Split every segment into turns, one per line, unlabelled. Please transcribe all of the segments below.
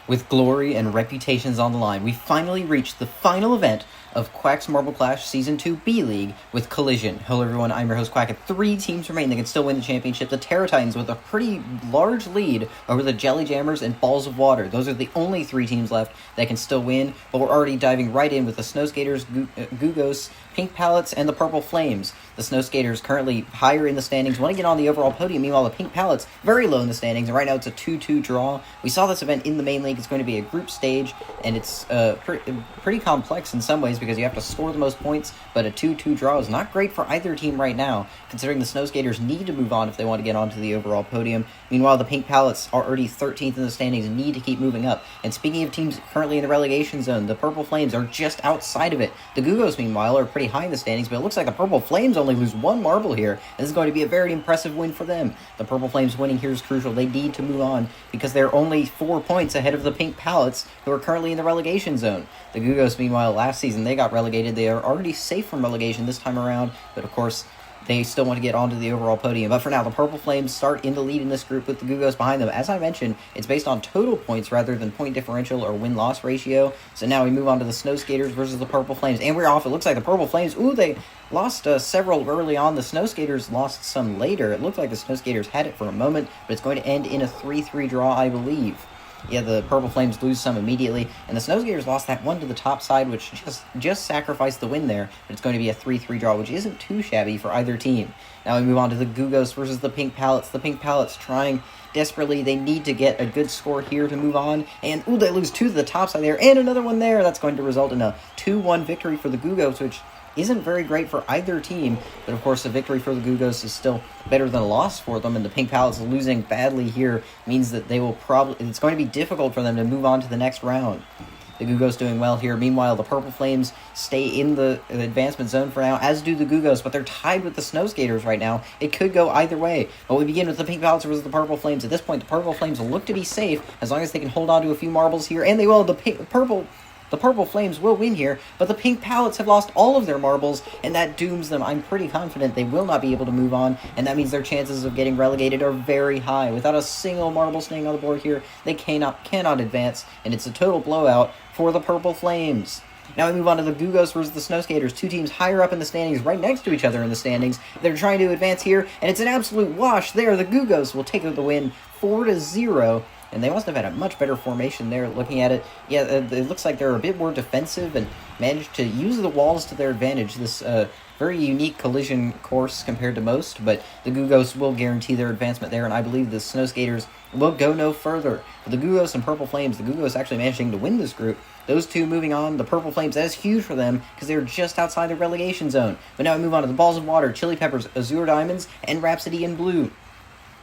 With glory and reputations on the line, we finally reached the final event of Quack's Marble Clash Season 2 B-League with Collision. Hello everyone, I'm your host Quack, and 3 teams remain that can still win the championship. The Terra Titans with a pretty large lead over the Jelly Jammers and Balls of Water. Those are the only 3 teams left that can still win, but we're already diving right in with the Snow Skaters, Gugos, Pink Pallets, and the Purple Flames. The Snow Skaters currently higher in the standings, want to get on the overall podium. Meanwhile, the Pink Pallets very low in the standings, and right now it's a 2-2 draw. We saw this event in the main league. It's going to be a group stage, and it's pretty complex in some ways because you have to score the most points, but a 2-2 draw is not great for either team right now, considering the Snow Skaters need to move on if they want to get onto the overall podium. Meanwhile, the Pink Pallets are already 13th in the standings and need to keep moving up. And speaking of teams currently in the relegation zone, the Purple Flames are just outside of it. The Gugos, meanwhile, are pretty high in the standings, but it looks like the Purple Flames only lose 1 marble here, and this is going to be a very impressive win for them. The Purple Flames winning here is crucial. They need to move on because they're only 4 points ahead of the Pink Pallets, who are currently in the relegation zone. The Gugos, meanwhile, last season they got relegated. They are already safe from relegation this time around, but of course they still want to get onto the overall podium. But for now, the Purple Flames start in the lead in this group with the Gugos behind them. As I mentioned, it's based on total points rather than point differential or win-loss ratio. So now we move on to the Snow Skaters versus the Purple Flames. And we're off. It looks like the Purple Flames, they lost several early on. The Snow Skaters lost some later. It looked like the Snow Skaters had it for a moment, but it's going to end in a 3-3 draw, I believe. Yeah, the Purple Flames lose some immediately, and the Snow Skaters lost that one to the top side, which just sacrificed the win there, but it's going to be a 3-3 draw, which isn't too shabby for either team. Now we move on to the Gugos versus the Pink Pallets. The Pink Pallets trying desperately. They need to get a good score here to move on, and they lose 2 to the top side there, and another one there. That's going to result in a 2-1 victory for the Gugos, which isn't very great for either team, but of course a victory for the Gugos is still better than a loss for them, and the Pink Pallets losing badly here means that they will it's going to be difficult for them to move on to the next round. The Gugos doing well here. Meanwhile, the Purple Flames stay in the advancement zone for now, as do the Gugos, but they're tied with the Snow Skaters right now. It could go either way, but we begin with the Pink Pallets versus the Purple Flames. At this point, the Purple Flames look to be safe as long as they can hold on to a few marbles here, and they will. The Purple Flames will win here, but the Pink Pallets have lost all of their marbles, and that dooms them. I'm pretty confident they will not be able to move on, and that means their chances of getting relegated are very high. Without a single marble staying on the board here, they cannot advance, and it's a total blowout for the Purple Flames. Now we move on to the Gugos versus the Snow Skaters, 2 teams higher up in the standings, right next to each other in the standings. They're trying to advance here, and it's an absolute wash there. The Gugos will take the win 4-0. And they must have had a much better formation there, looking at it. Yeah, it looks like they're a bit more defensive and managed to use the walls to their advantage. This very unique collision course compared to most, but the Gugos will guarantee their advancement there, and I believe the Snow Skaters will go no further. For the Gugos and Purple Flames, the Gugos actually managing to win this group. Those 2 moving on. The Purple Flames, that is huge for them because they're just outside the relegation zone. But now we move on to the Balls of Water, Chili Peppers, Azure Diamonds, and Rhapsody in Blue.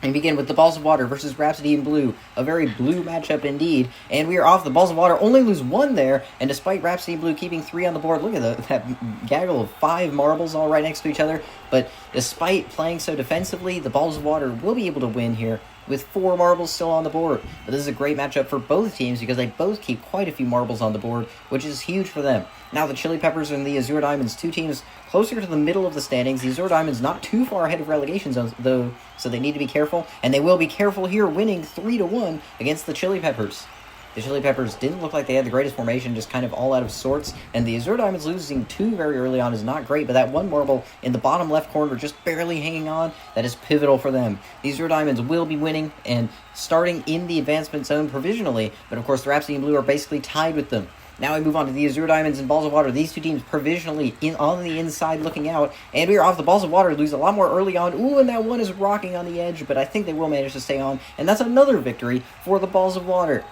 And begin with the Balls of Water versus Rhapsody in Blue. A very blue matchup indeed. And we are off. The Balls of Water only lose 1 there. And despite Rhapsody in Blue keeping 3 on the board, look at that gaggle of 5 marbles all right next to each other. But despite playing so defensively, the Balls of Water will be able to win here with 4 marbles still on the board. But this is a great matchup for both teams because they both keep quite a few marbles on the board, which is huge for them. Now the Chili Peppers and the Azure Diamonds, 2 teams closer to the middle of the standings. The Azure Diamonds not too far ahead of relegation zones, though, so they need to be careful. And they will be careful here, winning 3-1 against the Chili Peppers. The Chili Peppers didn't look like they had the greatest formation, just kind of all out of sorts. And the Azure Diamonds losing 2 very early on is not great, but that 1 marble in the bottom left corner just barely hanging on, that is pivotal for them. The Azure Diamonds will be winning and starting in the advancement zone provisionally, but of course the Rhapsody in Blue are basically tied with them. Now we move on to the Azure Diamonds and Balls of Water. These 2 teams provisionally on the inside looking out. And we are off. The Balls of Water lose a lot more early on. And that one is rocking on the edge, but I think they will manage to stay on. And that's another victory for the Balls of Water.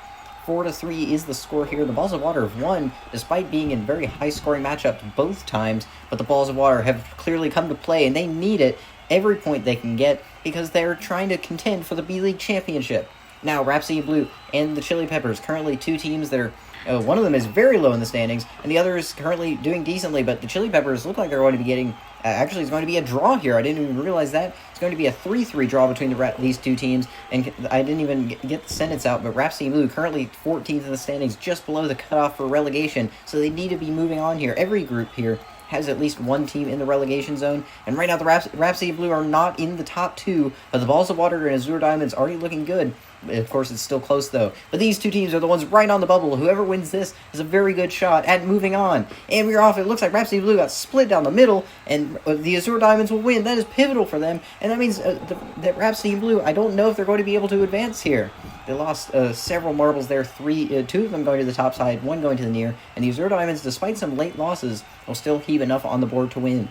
4-3 is the score here. The Balls of Water have won, despite being in very high-scoring matchups both times. But the Balls of Water have clearly come to play, and they need it every point they can get because they're trying to contend for the B-League Championship. Now, Rhapsody Blue and the Chili Peppers, currently 2 teams that are one of them is very low in the standings, and the other is currently doing decently, but the Chili Peppers look like they're going to be getting... actually, it's going to be a draw here. I didn't even realize that. It's going to be a 3-3 draw between these 2 teams, and I didn't even get the sentence out, but Rhapsody Blue currently 14th in the standings, just below the cutoff for relegation, so they need to be moving on here. Every group here has at least 1 team in the relegation zone, and right now the Rhapsody Blue are not in the top 2, but the Balls of Water and Azure Diamonds already looking good. Of course, it's still close, though. But these two teams are the ones right on the bubble. Whoever wins this is a very good shot at moving on. And we're off. It looks like Rhapsody Blue got split down the middle, and the Azure Diamonds will win. That is pivotal for them, and that means that Rhapsody Blue, I don't know if they're going to be able to advance here. They lost several marbles there, two of them going to the top side, one going to the near, and the Azure Diamonds, despite some late losses, will still keep enough on the board to win.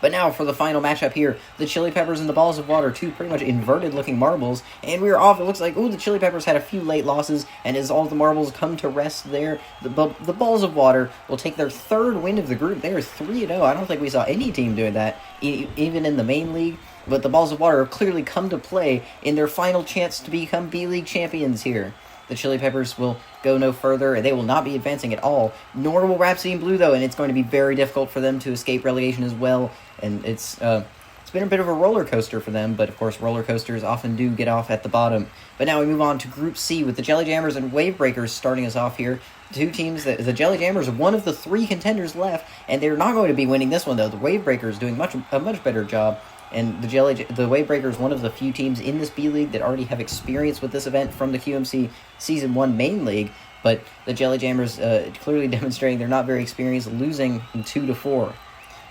But now for the final matchup here, the Chili Peppers and the Balls of Water, two pretty much inverted-looking marbles, and we're off. It looks like, the Chili Peppers had a few late losses, and as all the marbles come to rest there, the Balls of Water will take their third win of the group. They are 3-0. I don't think we saw any team doing that, even in the main league. But the Balls of Water have clearly come to play in their final chance to become B-League champions here. The Chili Peppers will go no further. They will not be advancing at all, nor will Rhapsody Blue, though, and it's going to be very difficult for them to escape relegation as well. And it's been a bit of a roller coaster for them, but of course roller coasters often do get off at the bottom. But now we move on to Group C with the Jelly Jammers and Wave Breakers starting us off here. Two teams, the Jelly Jammers are one of the three contenders left, and they're not going to be winning this one, though. The Wave Breakers doing a much better job. And the Wave Breakers, one of the few teams in this B-League that already have experience with this event from the QMC Season 1 main league. But the Jelly Jammers clearly demonstrating they're not very experienced, losing 2-4.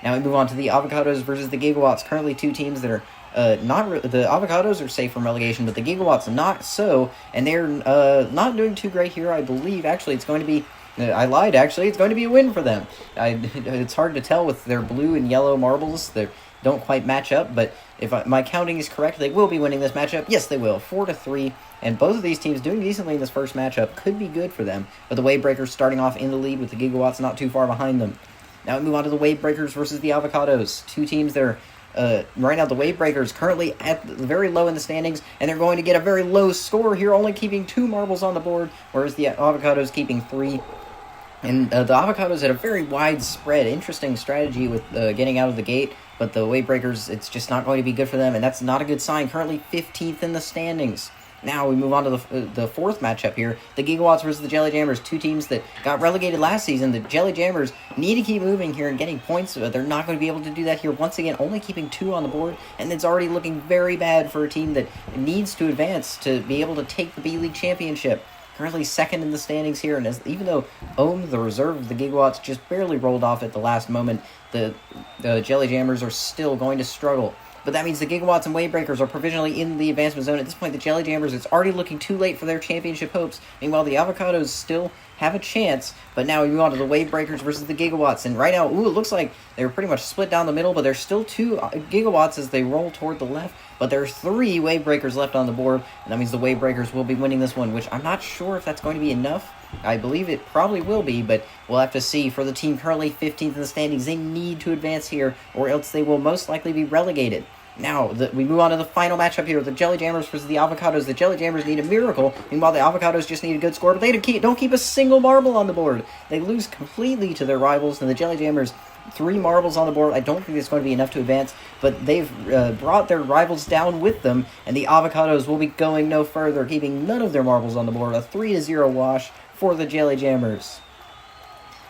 Now we move on to the Avocados versus the Gigawatts. Currently two teams that are the Avocados are safe from relegation, but the Gigawatts not so. And they're not doing too great here, I believe. Actually, it's going to be... I lied, actually. It's going to be a win for them. It's hard to tell with their blue and yellow marbles. They don't quite match up, but if my counting is correct, they will be winning this matchup. Yes, they will. 4-3, and both of these teams doing decently in this first matchup could be good for them. But the Wave Breakers starting off in the lead with the Gigawatts not too far behind them. Now we move on to the Wave Breakers versus the Avocados. Two teams that are, right now the Wave Breakers currently at the very low in the standings, and they're going to get a very low score here, only keeping 2 marbles on the board, whereas the Avocados keeping 3. And the Avocados had a very widespread, interesting strategy with getting out of the gate, but the Wave Breakers, it's just not going to be good for them, and that's not a good sign. Currently 15th in the standings. Now we move on to the fourth matchup here. The Gigawatts versus the Jelly Jammers, two teams that got relegated last season. The Jelly Jammers need to keep moving here and getting points, but they're not going to be able to do that here. Once again, only keeping 2 on the board, and it's already looking very bad for a team that needs to advance to be able to take the B-League Championship. Currently second in the standings here, and even though Ohm, the reserve of the Gigawatts, just barely rolled off at the last moment, the Jelly Jammers are still going to struggle. But that means the Gigawatts and Wave Breakers are provisionally in the advancement zone. At this point, the Jelly Jammers, it's already looking too late for their championship hopes. Meanwhile, the Avocados still have a chance. But now we move on to the Wave Breakers versus the Gigawatts. And right now, it looks like they're pretty much split down the middle, but there's still 2 Gigawatts as they roll toward the left. But there are 3 Wave Breakers left on the board, and that means the Wave Breakers will be winning this one, which I'm not sure if that's going to be enough. I believe it probably will be, but we'll have to see. For the team currently 15th in the standings, they need to advance here, or else they will most likely be relegated. Now, we move on to the final matchup here, the Jelly Jammers versus the Avocados. The Jelly Jammers need a miracle, meanwhile the Avocados just need a good score, but they don't keep a single marble on the board. They lose completely to their rivals, and the Jelly Jammers, 3 marbles on the board. I don't think it's going to be enough to advance, but they've brought their rivals down with them, and the Avocados will be going no further, keeping none of their marbles on the board. A 3-0 wash for the Jelly Jammers.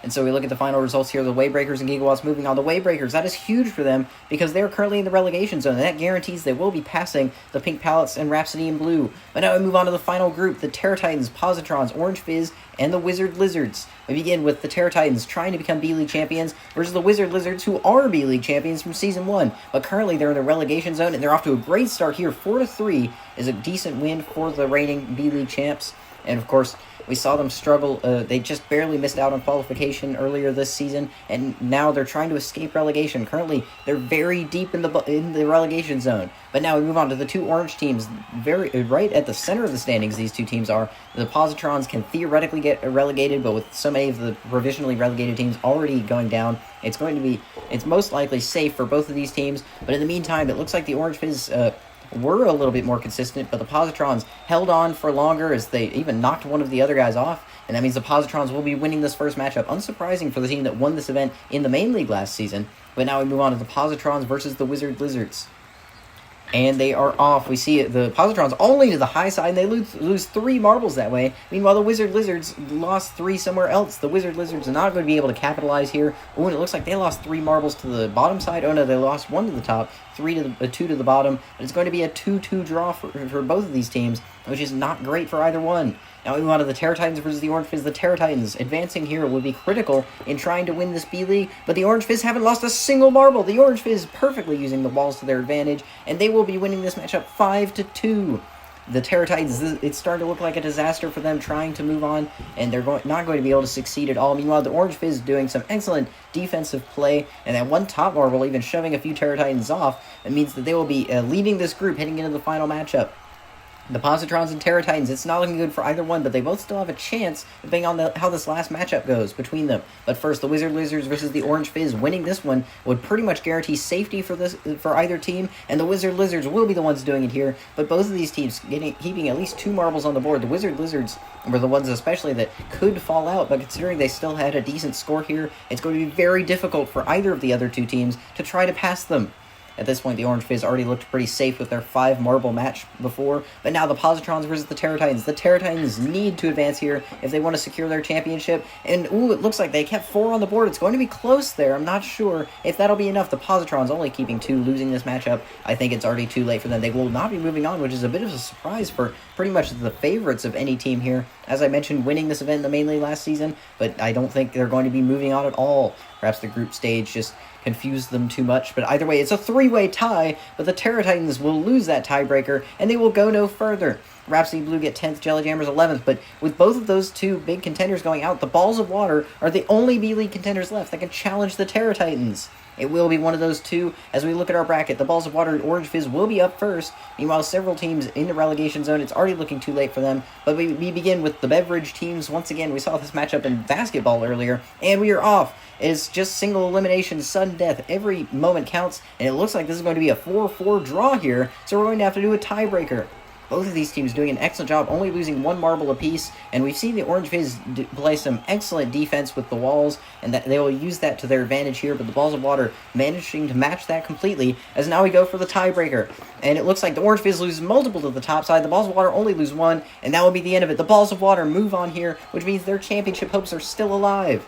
And so we look at the final results here. The Wave Breakers and Gigawatts moving on. The Wave Breakers, that is huge for them because they're currently in the relegation zone. And that guarantees they will be passing the Pink Palettes and Rhapsody in Blue. But now we move on to the final group. The Terra Titans, Positrons, Orange Fizz, and the Wizard Lizards. We begin with the Terra Titans trying to become B-League champions versus the Wizard Lizards, who are B-League champions from Season 1. But currently they're in the relegation zone, and they're off to a great start here. 4-3 is a decent win for the reigning B-League champs. And of course, we saw them struggle. They just barely missed out on qualification earlier this season, and now they're trying to escape relegation. Currently, they're very deep in the relegation zone. But now we move on to the 2 orange teams. Right at the center of the standings, these 2 teams are. The Positrons can theoretically get relegated, but with so many of the provisionally relegated teams already going down, it's most likely safe for both of these teams. But in the meantime, it looks like the Orange Fizz were a little bit more consistent, but the Positrons held on for longer as they even knocked one of the other guys off, and that means the Positrons will be winning this first matchup. Unsurprising for the team that won this event in the main league last season. But now we move on to the Positrons versus the Wizard Lizards. And they are off. We see the Positrons only to the high side, and they lose 3 marbles that way. Meanwhile, the Wizard Lizards lost 3 somewhere else. The Wizard Lizards are not going to be able to capitalize here. Oh, and it looks like they lost 3 marbles to the bottom side. Oh, no, they lost 1 to the top, 2 to the bottom. But it's going to be a 2-2 draw for both of these teams. which is not great for either one. Now we move on to the Terra Titans versus the Orange Fizz. The Terra Titans advancing here will be critical in trying to win this B-League, but the Orange Fizz haven't lost a single marble. The Orange Fizz perfectly using the walls to their advantage, and they will be winning this matchup 5-2. The Terra Titans, it's starting to look like a disaster for them trying to move on, and they're not going to be able to succeed at all. Meanwhile, the Orange Fizz doing some excellent defensive play, and that one top marble even shoving a few Terra Titans off. It means that they will be leading this group heading into the final matchup. The Positrons and Terra Titans, it's not looking good for either one, but they both still have a chance depending on how this last matchup goes between them. But first, the Wizard Lizards versus the Orange Fizz. Winning this one would pretty much guarantee safety for either team, and the Wizard Lizards will be the ones doing it here. But both of these teams keeping at least 2 marbles on the board. The Wizard Lizards were the ones especially that could fall out, but considering they still had a decent score here, it's going to be very difficult for either of the other two teams to try to pass them. At this point, the Orange Fizz already looked pretty safe with their 5 marble match before, but now the Positrons versus the Terra Titans. The Terra Titans need to advance here if they want to secure their championship, and ooh, it looks like they kept 4 on the board. It's going to be close there. I'm not sure if that'll be enough. The Positrons only keeping 2, losing this matchup. I think it's already too late for them. They will not be moving on, which is a bit of a surprise for pretty much the favorites of any team here. As I mentioned, winning this event in the main league last season, but I don't think they're going to be moving on at all. Perhaps the group stage just confused them too much, but either way, it's a 3-way tie, but the Terra Titans will lose that tiebreaker, and they will go no further. Rhapsody Blue get 10th, Jelly Jammers 11th, but with both of those two big contenders going out, the Balls of Water are the only B-League contenders left that can challenge the Terra Titans. It will be one of those two. As we look at our bracket, the Balls of Water and Orange Fizz will be up first. Meanwhile, several teams in the relegation zone, it's already looking too late for them. But we begin with the beverage teams. Once again, we saw this matchup in basketball earlier, and we are off. It's just single elimination, sudden death. Every moment counts, and it looks like this is going to be a 4-4 draw here, so we're going to have to do a tiebreaker. Both of these teams doing an excellent job, only losing 1 marble apiece, and we've seen the Orange Fizz play some excellent defense with the walls, and that they will use that to their advantage here, but the Balls of Water managing to match that completely, as now we go for the tiebreaker. And it looks like the Orange Fizz loses multiple to the top side, the Balls of Water only lose 1, and that will be the end of it. The Balls of Water move on here, which means their championship hopes are still alive.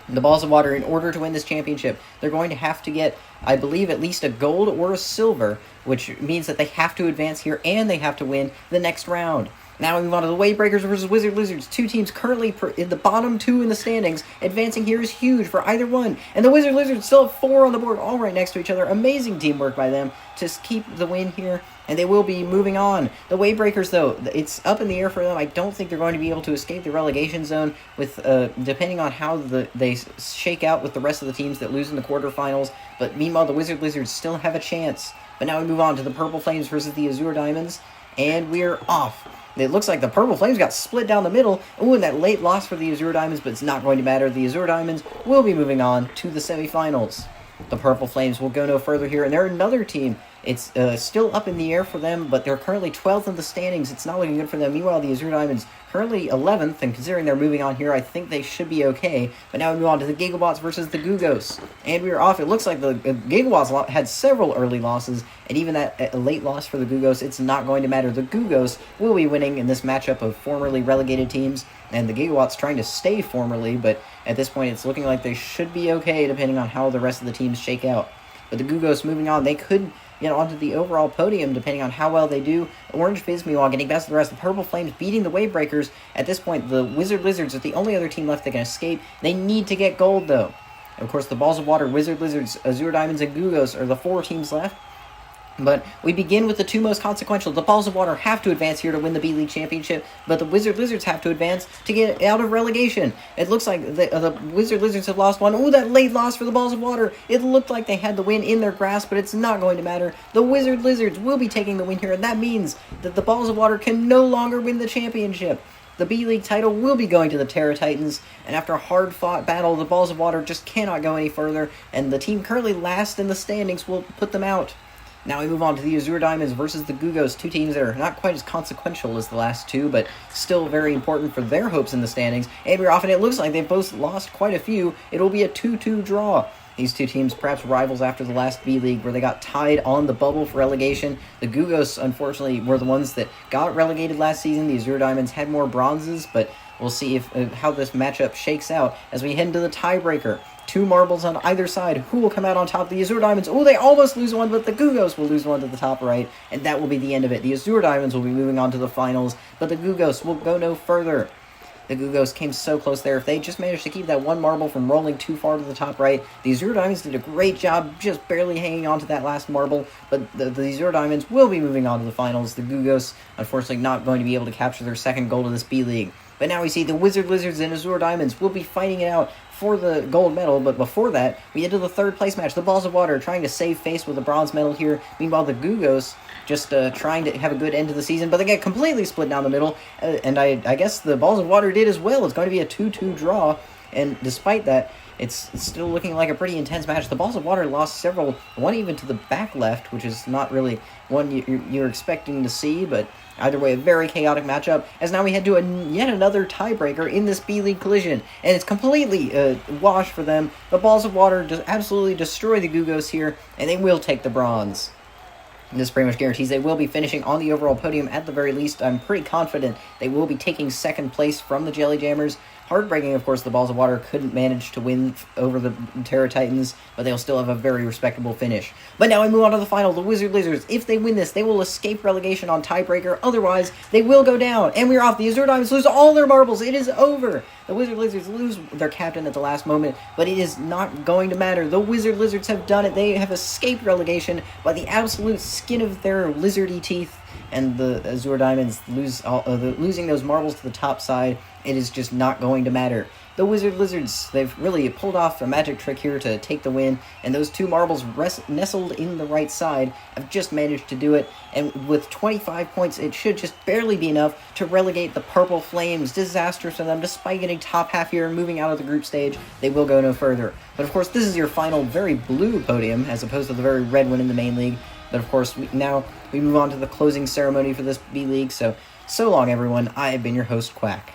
The Balls of Water, in order to win this championship, they're going to have to get, I believe, at least a gold or a silver, which means that they have to advance here and they have to win the next round. Now we move on to the Wavebreakers versus Wizard Lizards. 2 teams currently in the bottom 2 in the standings. Advancing here is huge for either one. And the Wizard Lizards still have 4 on the board, all right next to each other. Amazing teamwork by them to keep the win here, and they will be moving on. The Wavebreakers, though, it's up in the air for them. I don't think they're going to be able to escape the relegation zone, with depending on how they shake out with the rest of the teams that lose in the quarterfinals. But meanwhile, the Wizard Lizards still have a chance. But now we move on to the Purple Flames versus the Azure Diamonds, and we're off. It looks like the Purple Flames got split down the middle. Ooh, and that late loss for the Azure Diamonds, but it's not going to matter. The Azure Diamonds will be moving on to the semifinals. The Purple Flames will go no further here, and they're another team. It's still up in the air for them, but they're currently 12th in the standings. It's not looking good for them. Meanwhile, the Azure Diamonds currently 11th, and considering they're moving on here, I think they should be okay. But now we move on to the Gigabots versus the Gugos. And we are off. It looks like the Gigabots had several early losses, and even that late loss for the Gugos, it's not going to matter. The Gugos will be winning in this matchup of formerly relegated teams, and the Gigawatts trying to stay formerly, but at this point it's looking like they should be okay depending on how the rest of the teams shake out. But the Gugos moving on, they could get onto the overall podium depending on how well they do. Orange Fizz, meanwhile, getting best of the rest. The Purple Flames beating the Wavebreakers. At this point, the Wizard Lizards are the only other team left that can escape. They need to get gold, though. And of course, the Balls of Water, Wizard Lizards, Azure Diamonds, and Gugos are the 4 teams left. But we begin with the 2 most consequential. The Balls of Water have to advance here to win the B-League Championship, but the Wizard Lizards have to advance to get out of relegation. It looks like the Wizard Lizards have lost 1. Ooh, that late loss for the Balls of Water. It looked like they had the win in their grasp, but it's not going to matter. The Wizard Lizards will be taking the win here, and that means that the Balls of Water can no longer win the championship. The B-League title will be going to the Terra Titans, and after a hard-fought battle, the Balls of Water just cannot go any further, and the team currently last in the standings will put them out. Now we move on to the Azure Diamonds versus the Gugos, 2 teams that are not quite as consequential as the last 2, but still very important for their hopes in the standings. And we're off, and it looks like they've both lost quite a few. It will be a 2-2 draw. These two teams, perhaps rivals after the last B-League, where they got tied on the bubble for relegation. The Gugos, unfortunately, were the ones that got relegated last season. The Azure Diamonds had more bronzes, but we'll see if how this matchup shakes out as we head into the tiebreaker. 2 marbles on either side. Who will come out on top? The Azure Diamonds. Oh, they almost lose one, but the Gugos will lose one to the top right, and that will be the end of it. The Azure Diamonds will be moving on to the finals, but the Gugos will go no further. The Gugos came so close there. If they just managed to keep that 1 marble from rolling too far to the top right, the Azure Diamonds did a great job just barely hanging on to that last marble, but the Azure Diamonds will be moving on to the finals. The Gugos, unfortunately, not going to be able to capture their second gold of this B-League. But now we see the Wizard Lizards and Azure Diamonds will be fighting it out for the gold medal, but before that, we get to the 3rd place match. The Balls of Water trying to save face with a bronze medal here. Meanwhile, the Gugos just trying to have a good end to the season, but they get completely split down the middle, and I guess the Balls of Water did as well. It's going to be a 2-2 draw, and despite that, it's still looking like a pretty intense match. The Balls of Water lost several, one even to the back left, which is not really one you're expecting to see, but either way, a very chaotic matchup, as now we head to yet another tiebreaker in this B-League collision, and it's completely wash for them. The Balls of Water just absolutely destroy the Gugos here, and they will take the bronze. And this pretty much guarantees they will be finishing on the overall podium at the very least. I'm pretty confident they will be taking 2nd place from the Jelly Jammers. Heartbreaking, of course, the Balls of Water couldn't manage to win over the Terra Titans, but they'll still have a very respectable finish. But now we move on to the final. The Wizard Lizards, if they win this, they will escape relegation on tiebreaker. Otherwise, they will go down. And we're off. The Azure Diamonds lose all their marbles. It is over. The Wizard Lizards lose their captain at the last moment, but it is not going to matter. The Wizard Lizards have done it. They have escaped relegation by the absolute skin of their lizardy teeth. And the Azure Diamonds losing those marbles to the top side, it is just not going to matter. The Wizard Lizards, they've really pulled off a magic trick here to take the win, and those 2 marbles nestled in the right side have just managed to do it, and with 25 points, it should just barely be enough to relegate the Purple Flames. Disastrous for them, despite getting top half here and moving out of the group stage, they will go no further. But of course, this is your final very blue podium, as opposed to the very red one in the main league. But of course, now we move on to the closing ceremony for this B-League, so long everyone, I have been your host, Quack.